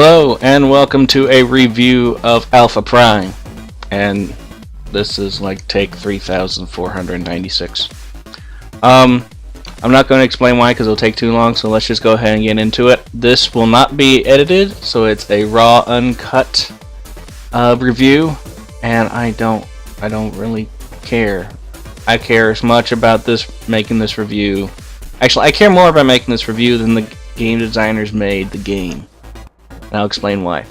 Hello and welcome to a review of Alpha Prime, and this is like take 3496. I'm not going to explain why because it'll take too long, so let's just go ahead and get into it. This will not be edited, so it's a raw, uncut review, and I don't really care. I care as much about making this review. Actually, I care more about making this review than the game designers made the game. And I'll explain why.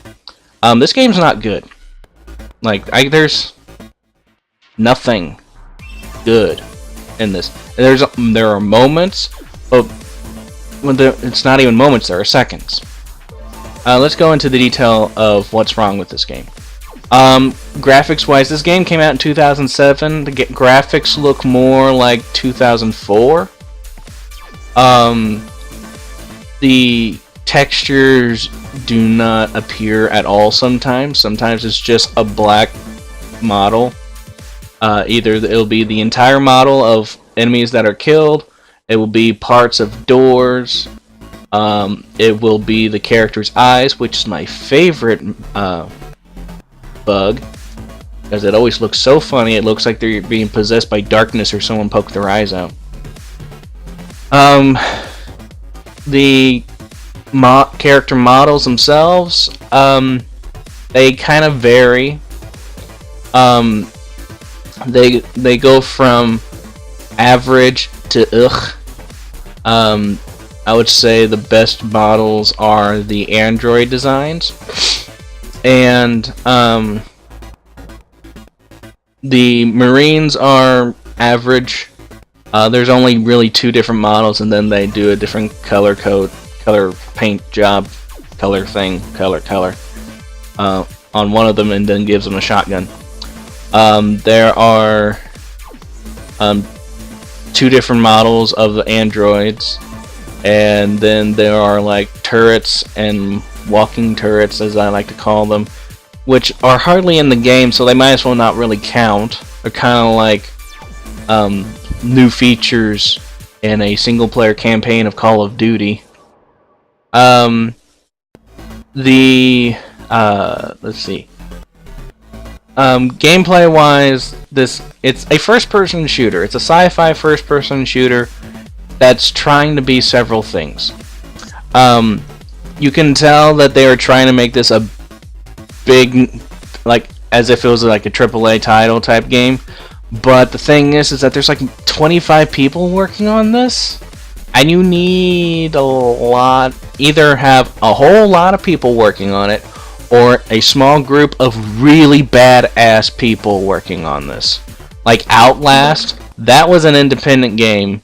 This game's not good. There's nothing good in this. There are moments, but it's not even moments. There are seconds. Let's go into the detail of what's wrong with this game. Graphics-wise, this game came out in 2007. The graphics look more like 2004. The textures do not appear at all sometimes. Sometimes it's just a black model. Either it'll be the entire model of enemies that are killed, it will be parts of doors, it will be the character's eyes, which is my favorite bug, because it always looks so funny. It looks like they're being possessed by darkness or someone poked their eyes out. The character models themselves, they kind of vary. They go from average to ugh. I would say the best models are the android designs, and the Marines are average. There's only really two different models, and then they do a different color paint job, color on one of them, and then gives them a shotgun. There are two different models of the androids, and then there are like turrets and walking turrets, as I like to call them, which are hardly in the game, so they might as well not really count. They're kind of like new features in a single-player campaign of Call of Duty. Let's see. Gameplay-wise, it's a first-person shooter. It's a sci-fi first-person shooter that's trying to be several things. You can tell that they are trying to make this a big, as if it was like a AAA title type game. But the thing is that there's like 25 people working on this, and you need a lot. Either have a whole lot of people working on it, or a small group of really badass people working on this. Like Outlast, that was an independent game,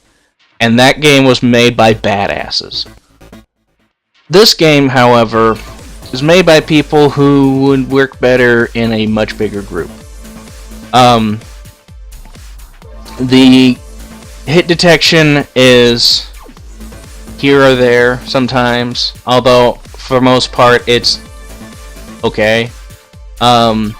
and that game was made by badasses. This game, however, is made by people who would work better in a much bigger group. The hit detection is here or there sometimes, although for most part it's okay. Although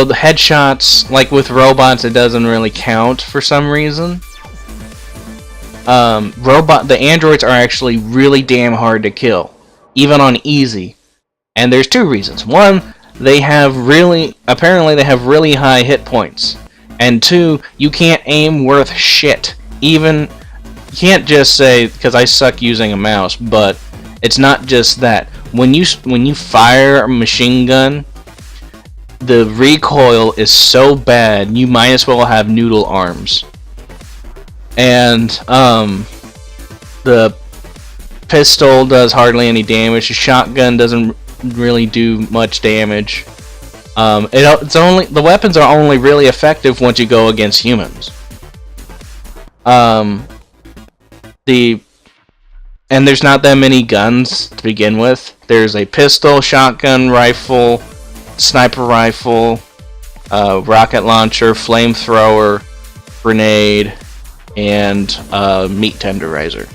the headshots, like with robots, it doesn't really count for some reason. The androids are actually really damn hard to kill, even on easy. And there's two reasons. One, apparently they have really high hit points. And two, you can't aim worth shit. You can't just say, because I suck using a mouse, but it's not just that. When you fire a machine gun, the recoil is so bad, you might as well have noodle arms. And the pistol does hardly any damage. The shotgun doesn't really do much damage. The weapons are only really effective once you go against humans. And there's not that many guns to begin with. There's a pistol, shotgun, rifle, sniper rifle, rocket launcher, flamethrower, grenade, and meat tenderizer.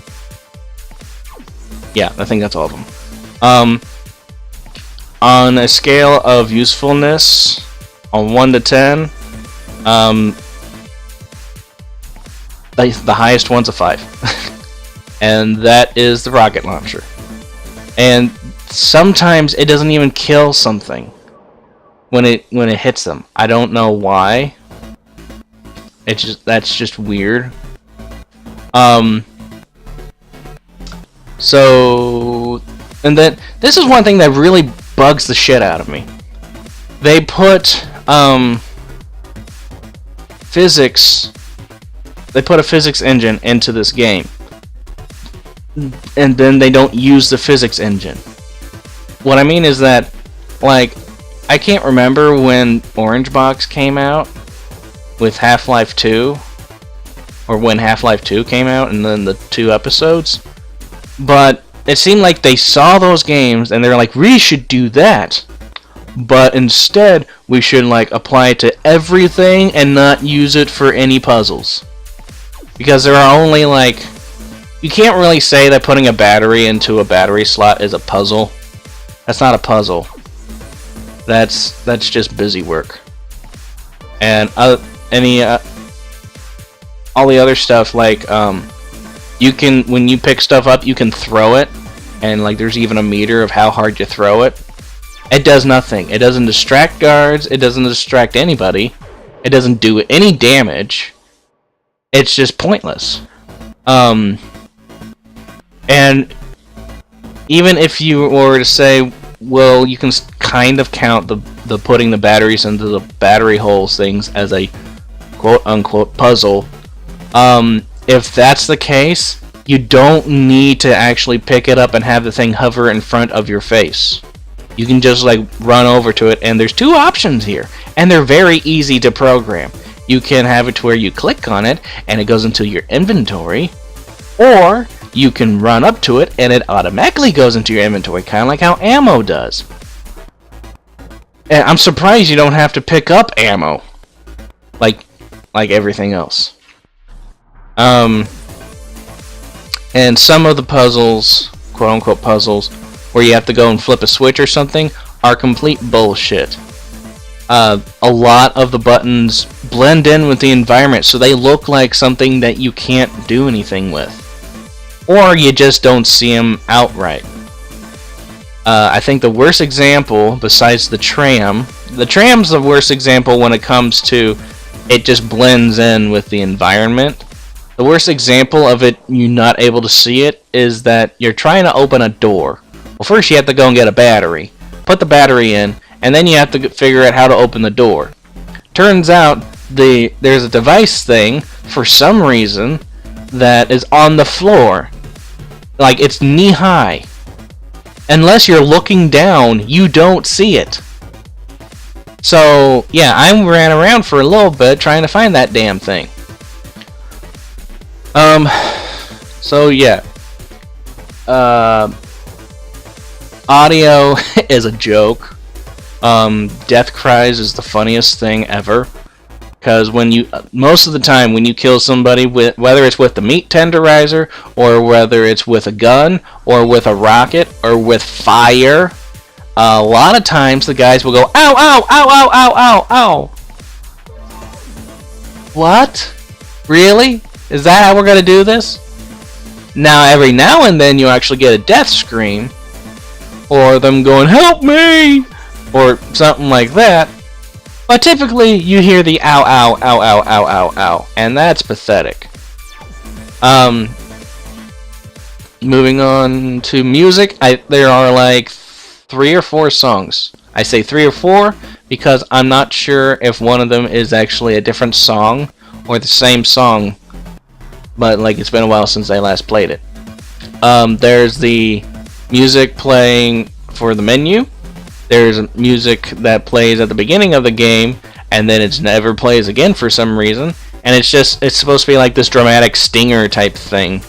Yeah, I think that's all of them. On a scale of usefulness, on 1 to 10, the highest one's a 5. And that is the rocket launcher. and sometimes it doesn't even kill something when it hits them. I don't know why. That's just weird. So, and then this is one thing that really bugs the shit out of me. They put physics. They put a physics engine into this game, and then they don't use the physics engine. What I mean is that, like, I can't remember when Orange Box came out with Half-Life 2, or when Half-Life 2 came out, and then the 2 episodes. But it seemed like they saw those games and they're like, we should do that, but instead we should like apply it to everything and not use it for any puzzles, because there are only like, you can't really say that putting a battery into a battery slot is a puzzle. That's not a puzzle. That's just busy work. And all the other stuff, like you can, when you pick stuff up, you can throw it, and like there's even a meter of how hard you throw it. It does nothing. It doesn't distract guards. It doesn't distract anybody. It doesn't do any damage. It's just pointless. And even if you were to say, well, you can kind of count the putting the batteries into the battery holes things as a quote-unquote puzzle. If that's the case, you don't need to actually pick it up and have the thing hover in front of your face. You can just like run over to it, and there's 2 options here, and they're very easy to program. You can have it to where you click on it and it goes into your inventory, or you can run up to it and it automatically goes into your inventory, kind of like how ammo does. And I'm surprised you don't have to pick up ammo like everything else. And some of the puzzles, quote-unquote puzzles, where you have to go and flip a switch or something, are complete bullshit. A lot of the buttons blend in with the environment, so they look like something that you can't do anything with. Or you just don't see them outright. I think the worst example, besides the tram's the worst example when it comes to it just blends in with the environment. The worst example of it, you're not able to see it, is that you're trying to open a door. Well, first you have to go and get a battery, put the battery in, and then you have to figure out how to open the door. Turns out there's a device thing, for some reason, that is on the floor. Like, it's knee-high. Unless you're looking down, you don't see it. So, yeah, I ran around for a little bit trying to find that damn thing. So yeah. Audio is a joke. Death cries is the funniest thing ever. Because most of the time when you kill somebody, whether it's with the meat tenderizer, or whether it's with a gun, or with a rocket, or with fire, a lot of times the guys will go, ow, ow, ow, ow, ow, ow, ow. What? Really? Is that how we're going to do this? Now, every now and then you actually get a death scream, or them going, help me, or something like that. But typically, you hear the ow, ow, ow, ow, ow, ow, ow, and that's pathetic. Moving on to music, there are like 3 or 4 songs. I say 3 or 4 because I'm not sure if one of them is actually a different song or the same song, but like it's been a while since I last played it. There's the music playing for the menu. There's music that plays at the beginning of the game, and then it never plays again for some reason. And it's supposed to be like this dramatic stinger type thing,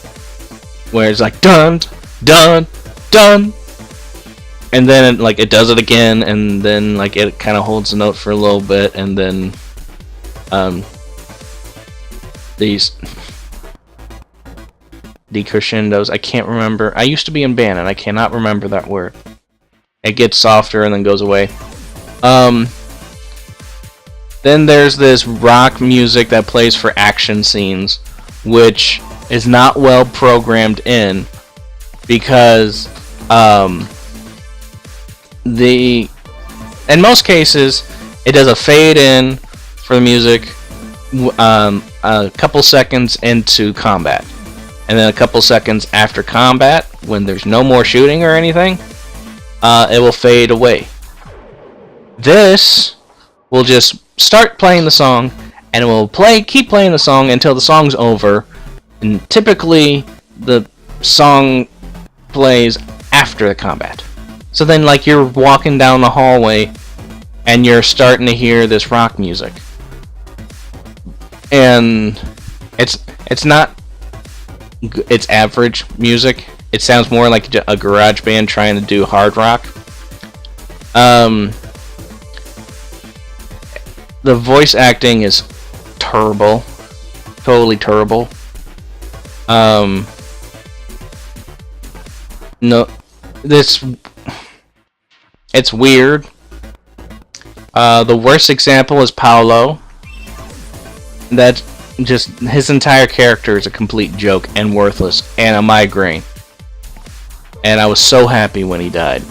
where it's like dun, dun, dun, and then it does it again, and then like it kind of holds the note for a little bit, and then these decrescendos. I can't remember. I used to be in band, and I cannot remember that word. It gets softer and then goes away. Then there's this rock music that plays for action scenes, which is not well programmed in, because Um, in most cases, it does a fade in for the music, a couple seconds into combat, and then a couple seconds after combat, when there's no more shooting or anything, it will fade away. This will just start playing the song, and it will keep playing the song until the song's over, and typically the song plays after the combat. So then, like, you're walking down the hallway and you're starting to hear this rock music, and it's average music. It sounds more like a garage band trying to do hard rock. The voice acting is terrible, totally terrible. No, it's weird. The worst example is Paolo. That just, his entire character is a complete joke and worthless and a migraine. And I was so happy when he died.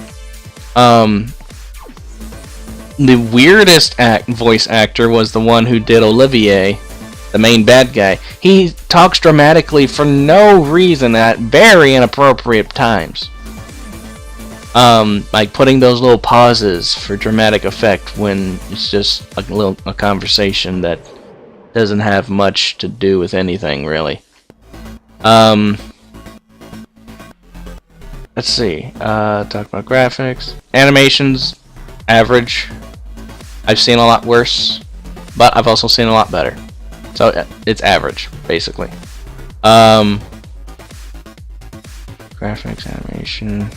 The weirdest voice actor was the one who did Olivier, the main bad guy. He talks dramatically for no reason at very inappropriate times. Like putting those little pauses for dramatic effect when it's just a conversation that doesn't have much to do with anything, really. Let's see. Talk about graphics. Animations, average. I've seen a lot worse, but I've also seen a lot better. So it's average, basically. Graphics, animation,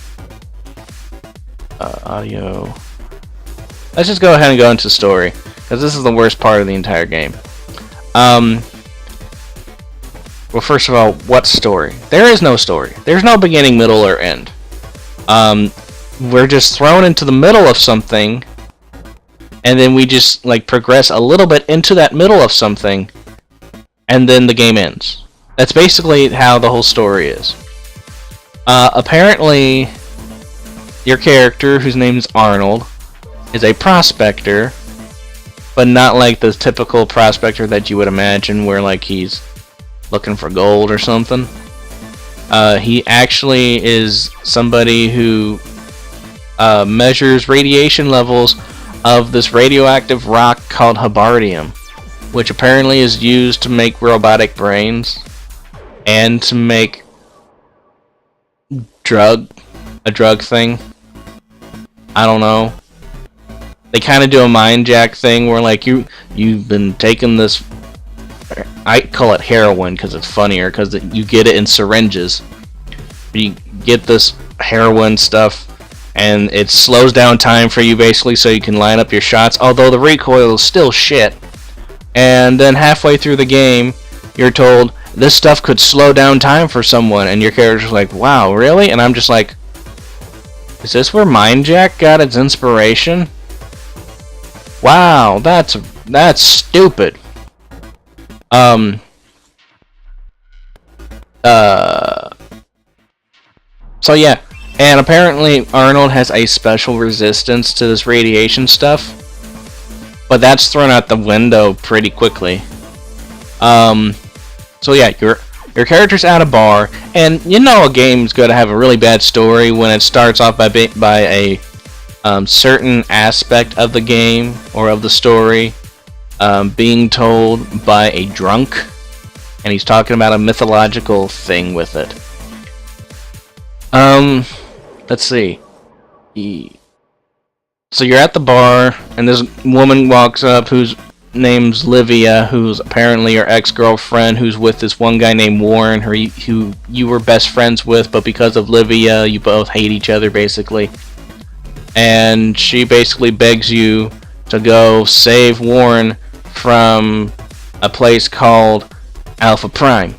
audio. Let's just go ahead and go into story, because this is the worst part of the entire game. Well, first of all, what story? There is no story. There's no beginning, middle, or end. We're just thrown into the middle of something, and then we just like progress a little bit into that middle of something, and then the game ends. That's basically how the whole story is. Apparently, your character, whose name is Arnold, is a prospector, but not like the typical prospector that you would imagine, where like he's looking for gold or something. He actually is somebody who measures radiation levels of this radioactive rock called Habardium, which apparently is used to make robotic brains and to make a drug thing. I don't know. They kind of do a mind jack thing where like you've been taking this, I call it heroin because it's funnier, because you get it in syringes. You get this heroin stuff and it slows down time for you basically, so you can line up your shots, although the recoil is still shit. And then halfway through the game you're told this stuff could slow down time for someone, and your character's like, wow, really? And I'm just like, is this where Mind Jack got its inspiration? Wow, that's stupid. So yeah, and apparently Arnold has a special resistance to this radiation stuff, but that's thrown out the window pretty quickly. So yeah, your character's at a bar, and you know a game's going to have a really bad story when it starts off by a certain aspect of the game or of the story being told by a drunk, and he's talking about a mythological thing with it. Let's see. So you're at the bar, and this woman walks up whose name's Livia, who's apparently your ex-girlfriend, who's with this one guy named Warren, who you were best friends with, but because of Livia, you both hate each other, basically. And she basically begs you to go save Warren from a place called Alpha Prime.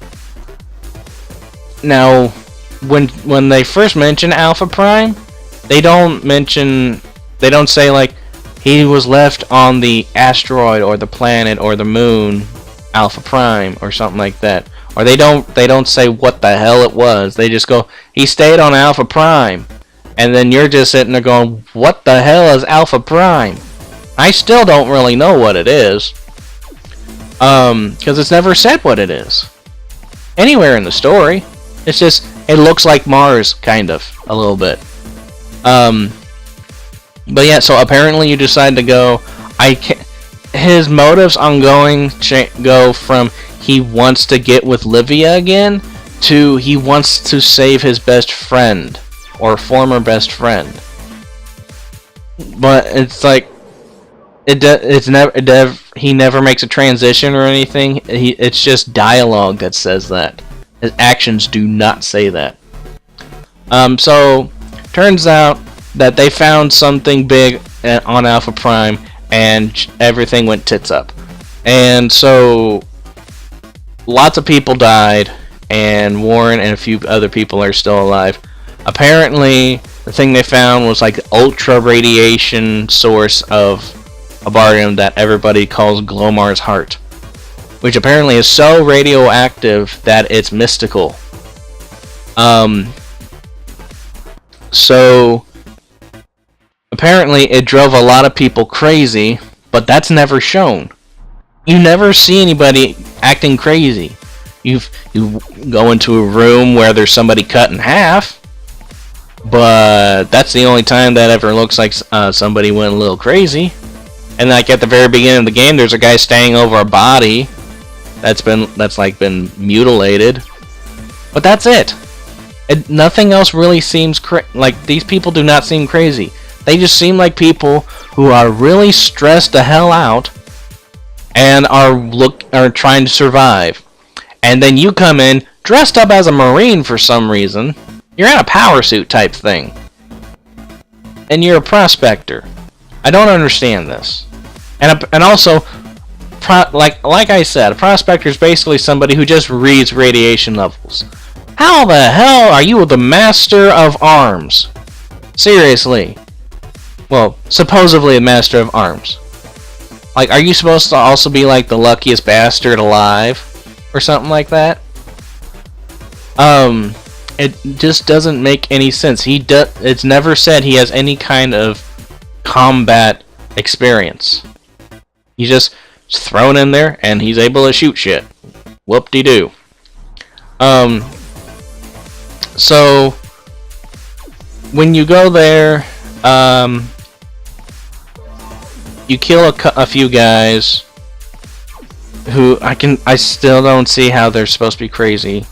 Now, when they first mention Alpha Prime, they don't say like he was left on the asteroid or the planet or the moon Alpha Prime or something like that. Or they don't say what the hell it was. They just go, he stayed on Alpha Prime. and then you're just sitting there going, what the hell is Alpha Prime? I still don't really know what it is. Because it's never said what it is. Anywhere in the story. It's just, it looks like Mars, kind of, a little bit. But yeah, so apparently you decide to go. His motives on going go from he wants to get with Livia again to he wants to save his best friend or former best friend. But it's like he never makes a transition or anything. It's just dialogue that says that. His actions do not say that. So turns out that they found something big on Alpha Prime, and everything went tits up. And so lots of people died, and Warren and a few other people are still alive. Apparently, the thing they found was like the ultra radiation source of a barium that everybody calls Glomar's heart, which apparently is so radioactive that it's mystical. So apparently it drove a lot of people crazy, but that's never shown. You never see anybody acting crazy. You go into a room where there's somebody cut in half, but that's the only time that ever looks like somebody went a little crazy. And like at the very beginning of the game, there's a guy standing over a body that's been mutilated, but that's it. Nothing else really seems like these people do not seem crazy. They just seem like people who are really stressed the hell out and are trying to survive. And then you come in dressed up as a Marine for some reason. You're in a power suit type thing, and you're a prospector. I don't understand this. And also, like I said, a prospector is basically somebody who just reads radiation levels. How the hell are you the master of arms? Seriously. Well, supposedly a master of arms. Like, are you supposed to also be like the luckiest bastard alive? Or something like that? It just doesn't make any sense. It's never said he has any kind of combat experience. He's just thrown in there and he's able to shoot shit. Whoop-de-doo. So when you go there, you kill a few guys who I still don't see how they're supposed to be crazy.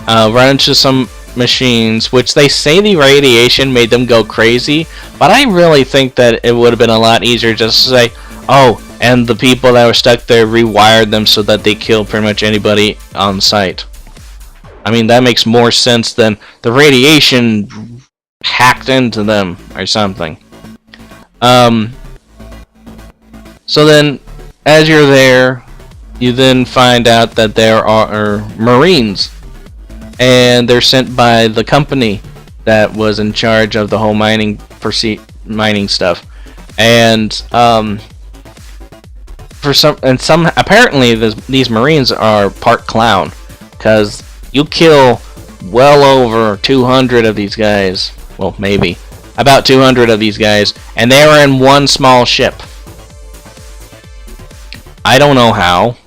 Run into some machines, which they say the radiation made them go crazy, but I really think that it would have been a lot easier just to say, oh, and the people that were stuck there rewired them so that they kill pretty much anybody on sight. I mean, that makes more sense than the radiation hacked into them or something. So then, as you're there, you then find out that there are Marines, and they're sent by the company that was in charge of the whole mining stuff. And apparently these Marines are part clown, because you kill well over 200 of these guys. Well, maybe about 200 of these guys, and they were in one small ship. I don't know how.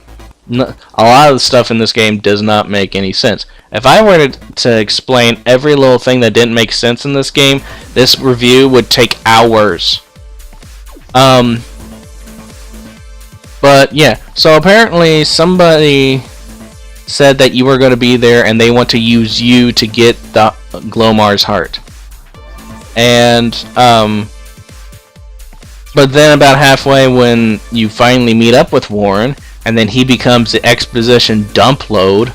A lot of the stuff in this game does not make any sense. If I were to explain every little thing that didn't make sense in this game, this review would take hours. But yeah, so apparently somebody said that you were going to be there and they want to use you to get the Glomar's heart. And but then about halfway, when you finally meet up with Warren, and then he becomes the exposition dump load,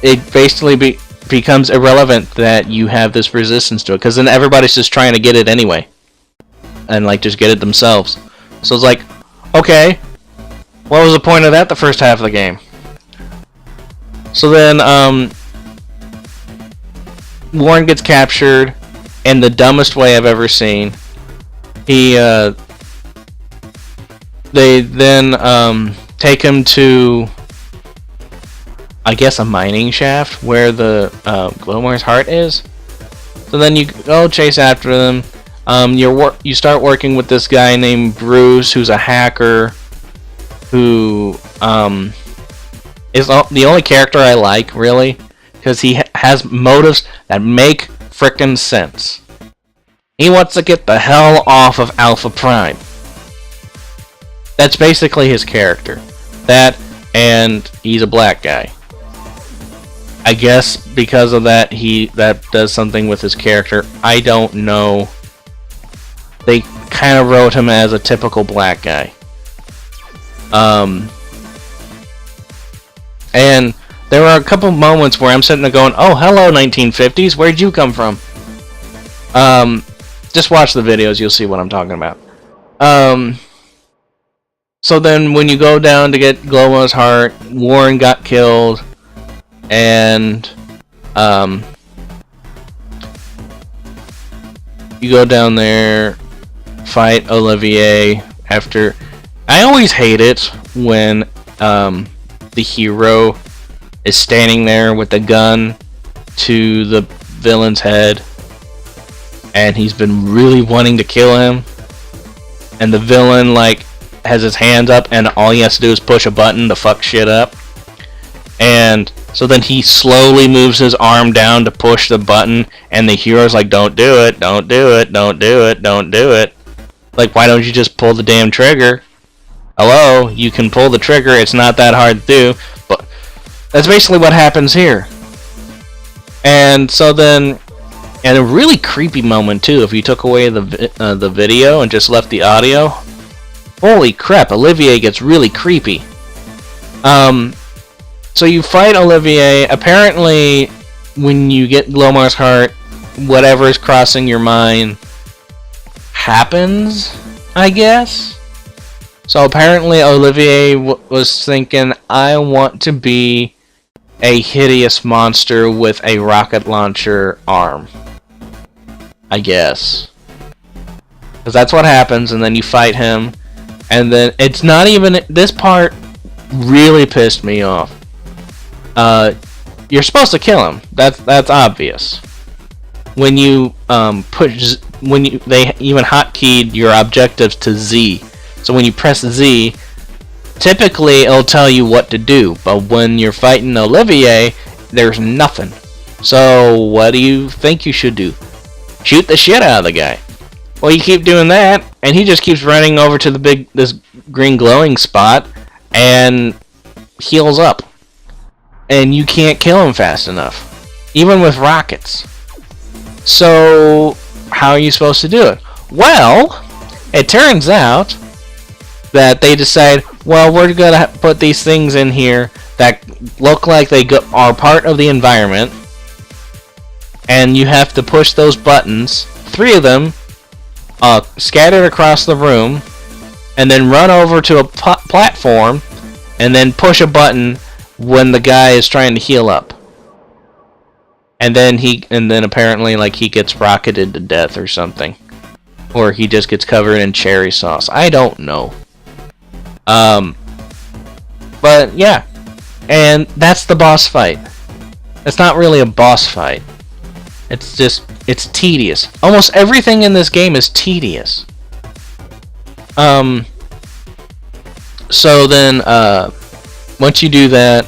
it basically becomes irrelevant that you have this resistance to it, because then everybody's just trying to get it anyway, and like just get it themselves. So it's like, okay, what was the point of that the first half of the game? So then Warren gets captured in the dumbest way I've ever seen. They then take him to, I guess, a mining shaft where the Glomar's heart is. So then you go chase after them. You start working with this guy named Bruce, who's a hacker, who is the only character I like, really, because he has motives that make frickin' sense. He wants to get the hell off of Alpha Prime. That's basically his character. That, and he's a black guy. I guess because of that, that does something with his character. I don't know. They kind of wrote him as a typical black guy. And there were a couple moments where I'm sitting there going, "Oh, hello, 1950s. Where'd you come from?" Just watch the videos. You'll see what I'm talking about. So then when you go down to get Glomo's heart, Warren got killed. And you go down there, fight Olivier after. I always hate it when the hero is standing there with the gun to the villain's head, and he's been really wanting to kill him, and the villain like has his hands up, and all he has to do is push a button to fuck shit up. And so then he slowly moves his arm down to push the button, and the hero's like, "Don't do it, don't do it, don't do it, don't do it." Like, why don't you just pull the damn trigger? Hello, you can pull the trigger, it's not that hard to do. But that's basically what happens here. And so then, and a really creepy moment too, if you took away the video and just left the audio. Holy crap, Olivier gets really creepy. So you fight Olivier. Apparently, when you get Glomar's heart, whatever is crossing your mind happens, I guess. So apparently Olivier was thinking, I want to be a hideous monster with a rocket launcher arm. I guess. Because that's what happens, and then you fight him. And then it's not even... This part really pissed me off. You're supposed to kill him. That's obvious. When you they even hotkeyed your objectives to Z. So when you press Z, typically it'll tell you what to do. But when you're fighting Olivier, there's nothing. So what do you think you should do? Shoot the shit out of the guy. Well, you keep doing that, and he just keeps running over to this green glowing spot and heals up. And you can't kill him fast enough, even with rockets. So how are you supposed to do it? Well, it turns out that they decide, well, we're gonna put these things in here that look like they are part of the environment, and you have to push those buttons, 3 of them, scattered across the room, and then run over to a platform, and then push a button when the guy is trying to heal up. And then apparently like he gets rocketed to death or something. Or he just gets covered in cherry sauce. I don't know. But yeah. And that's the boss fight. It's not really a boss fight. It's tedious. Almost everything in this game is tedious. So then once you do that,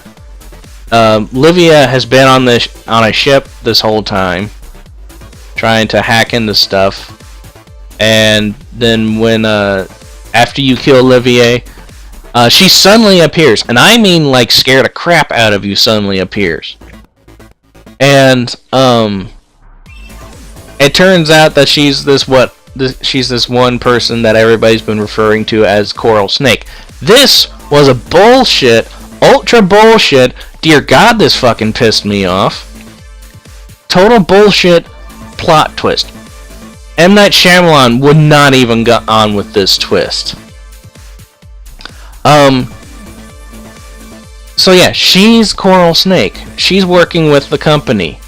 Livia has been on a ship this whole time, trying to hack into stuff. And then when after you kill Olivier, she suddenly appears, and I mean like scare the crap out of you. Suddenly appears, and it turns out that she's this one person that everybody's been referring to as Coral Snake. This was a bullshit, ultra bullshit. Dear God, this fucking pissed me off. Total bullshit plot twist. M. Night Shyamalan would not even go on with this twist. So yeah, she's Coral Snake. She's working with the company.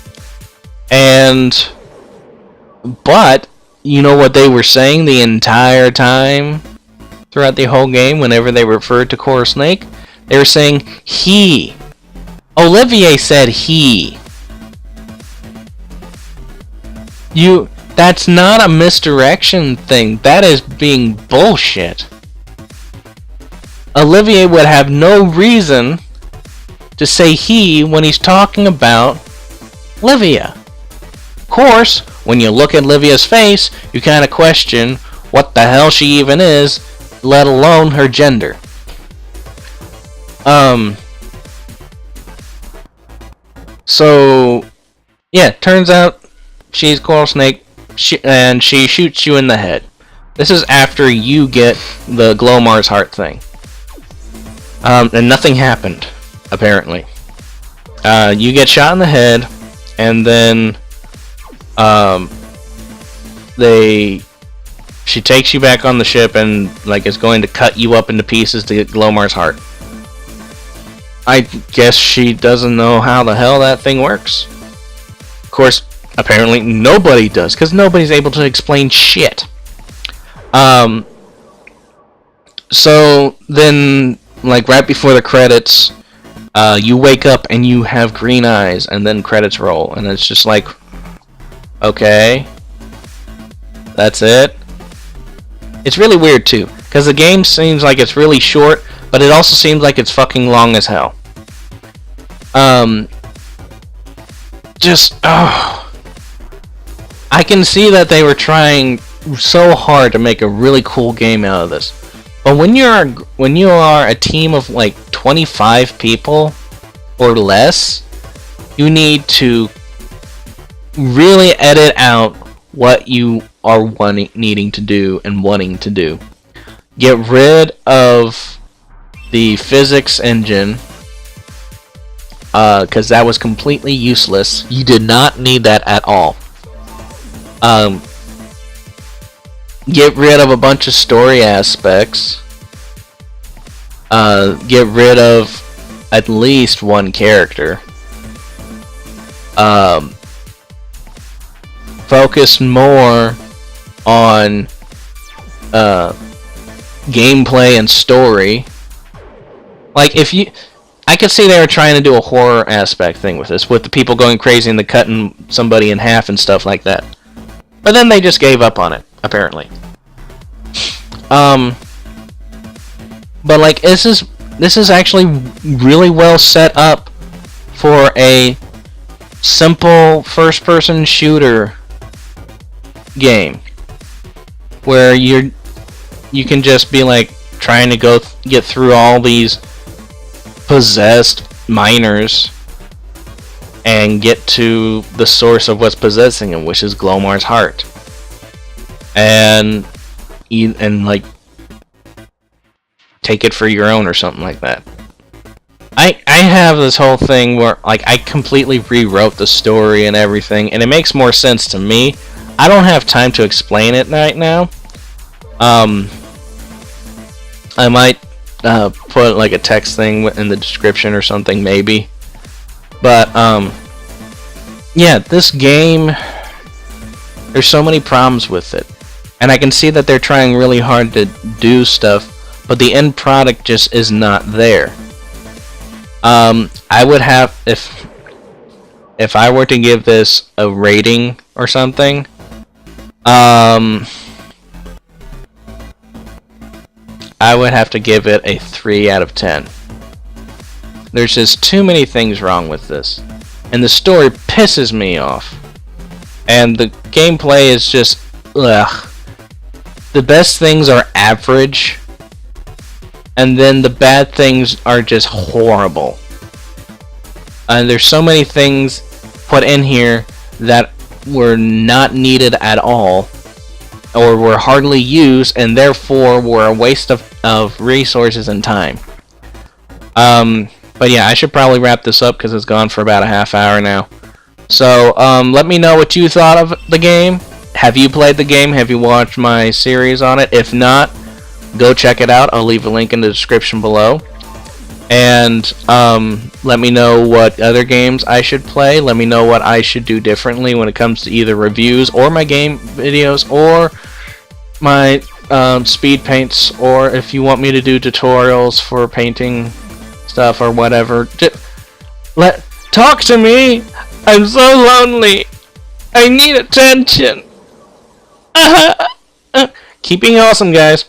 But, you know what they were saying the entire time throughout the whole game whenever they referred to Coral Snake? They were saying he. Olivier said he. That's not a misdirection thing. That is being bullshit. Olivier would have no reason to say he when he's talking about Livia. Of course, when you look at Livia's face, you kind of question what the hell she even is, let alone her gender. So, yeah, turns out she's Coral Snake, and she shoots you in the head. This is after you get the Glowmar's heart thing. And nothing happened, apparently. You get shot in the head, and then she takes you back on the ship and like is going to cut you up into pieces to get Glomar's heart. I guess she doesn't know how the hell that thing works. Of course, apparently nobody does, because nobody's able to explain shit. So then, like right before the credits, you wake up and you have green eyes, and then credits roll, and it's just like, okay, that's it. It's really weird too, because the game seems like it's really short, but it also seems like it's fucking long as hell. I can see that they were trying so hard to make a really cool game out of this. But when you are a team of like 25 people or less, you need to really edit out what you are needing to do and wanting to do. Get rid of the physics engine, because that was completely useless. You did not need that at all. Get rid of a bunch of story aspects. Get rid of at least one character. Focus more on gameplay and story. Like I could see they were trying to do a horror aspect thing with this, with the people going crazy and the cutting somebody in half and stuff like that. But then they just gave up on it, apparently. But like this is actually really well set up for a simple first-person shooter game, where you can just be like trying to get through all these possessed miners and get to the source of what's possessing him, which is Glomar's heart, and like take it for your own or something like that. I have this whole thing where like I completely rewrote the story and everything, and it makes more sense to me. I don't have time to explain it right now. I might put like a text thing in the description or something, maybe. But yeah, this game, there's so many problems with it, and I can see that they're trying really hard to do stuff, but the end product just is not there. I would have, if I were to give this a rating or something, I would have to give it a 3 out of 10. There's just too many things wrong with this, and the story pisses me off, and the gameplay is just ugh. The best things are average, and then the bad things are just horrible. And there's so many things put in here that were not needed at all, or were hardly used, and therefore were a waste of resources and time. But yeah, I should probably wrap this up because it's gone for about a half hour now. So let me know what you thought of the game. Have you played the game? Have you watched my series on it? If not, go check it out. I'll leave a link in the description below. And let me know what other games I should play. Let me know what I should do differently when it comes to either reviews or my game videos or my speed paints, or if you want me to do tutorials for painting stuff or whatever. Talk to me. I'm so lonely. I need attention. Keeping awesome, guys.